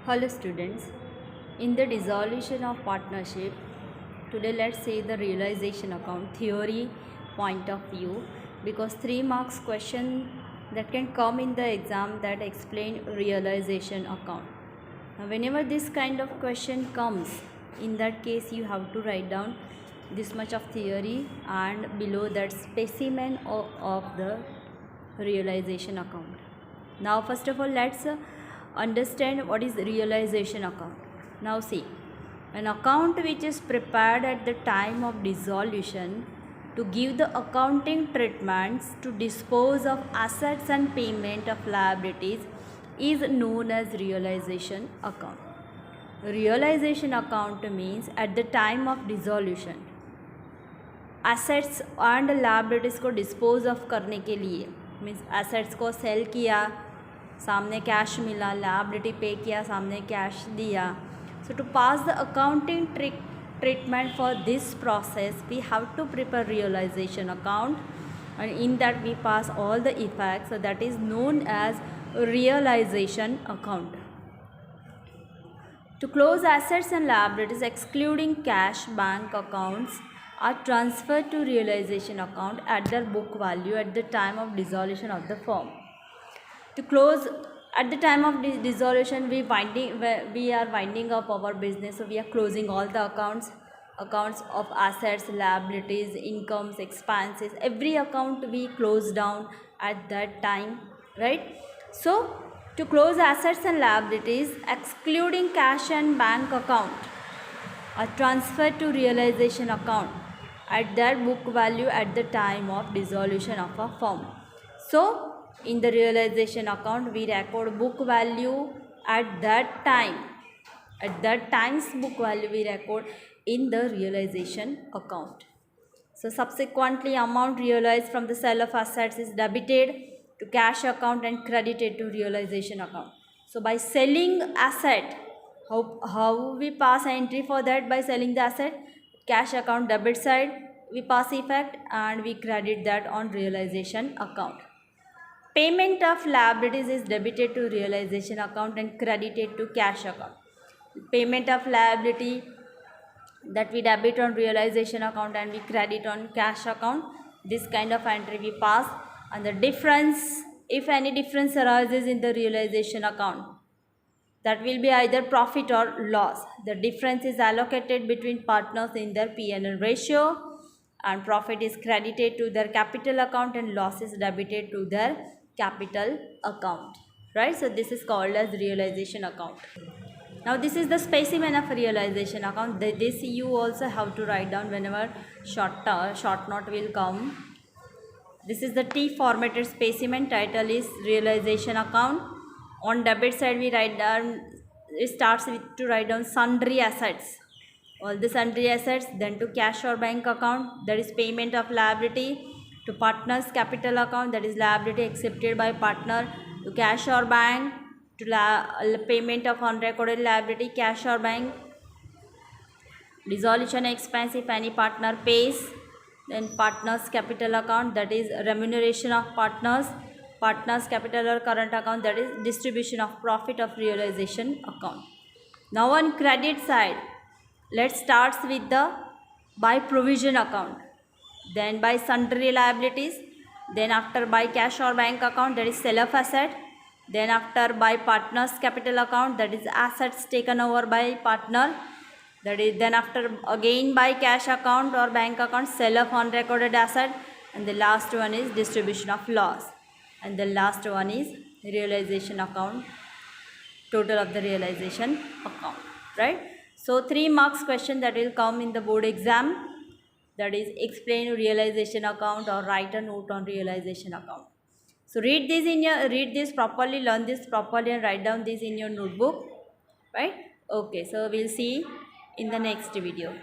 Hello students, in the dissolution of partnership, today let's say the realization account theory point of view, because 3 marks question that can come in the exam that explain realization account. Now whenever this kind of question comes, in that case you have to write down this much of theory and below that specimen of the realization account. Now first of all let's understand what is realization account. Now see, an account which is prepared at the time of dissolution to give the accounting treatments to dispose of assets and payment of liabilities is known as realization account. Realization account means at the time of dissolution assets and liabilities को dispose of करने के लिए, means assets को sell किया, सामने cash मिला, liability पे किया, सामने कैश दिया. So to pass the accounting treatment for this process, we have to prepare realization account, and in that we pass all the effects. So that is known as realization account. To close assets and liabilities excluding cash, bank accounts are transferred to realization account at their book value at the time of dissolution of the firm. To close at the time of dissolution, we are winding up our business, so we are closing all the accounts of assets, liabilities, incomes, expenses. Every account we close down at that time, right? So to close assets and liabilities excluding cash and bank account are transferred to realization account at their book value at the time of dissolution of a firm. So in the realization account we record book value at that time. At that time's book value we record in the realization account. So subsequently amount realized from the sale of assets is debited to cash account and credited to realization account. So by selling asset, how we pass entry for that? By selling the asset, cash account debit side we pass effect and we credit that on realization account. Payment of liabilities is debited to realization account and credited to cash account. Payment of liability that we debit on realization account and we credit on cash account, this kind of entry we pass. And the difference, if any difference arises in the realization account, that will be either profit or loss. The difference is allocated between partners in their P&L ratio, and profit is credited to their capital account and loss is debited to their capital account, right? So this is called as realization account. Now this is the specimen of realization account. This you also have to write down whenever short note will come. This is the T formatted specimen. Title is realization account. On debit side we write down, it starts with to write down sundry assets, all the sundry assets, then to cash or bank account, that is payment of liability, to partners capital account, that is liability accepted by partner, to cash or bank, to payment of unrecorded liability, cash or bank, dissolution expense if any partner pays, then partners capital account, that is remuneration of partners capital or current account, that is distribution of profit of realization account. Now on credit side, let's start with the by provision account, then by sundry liabilities, then after by cash or bank account, that is sale of asset, then after by partners capital account, that is assets taken over by partner, that is then after again by cash account or bank account, sale of unrecorded asset, and the last one is distribution of loss, and the last one is realization account, total of the realization account, right? So 3 marks question that will come in the board exam, that is explain realization account or write a note on realization account. So read this properly, learn this properly and write down this in your notebook, right? Okay, so we'll see in the next video.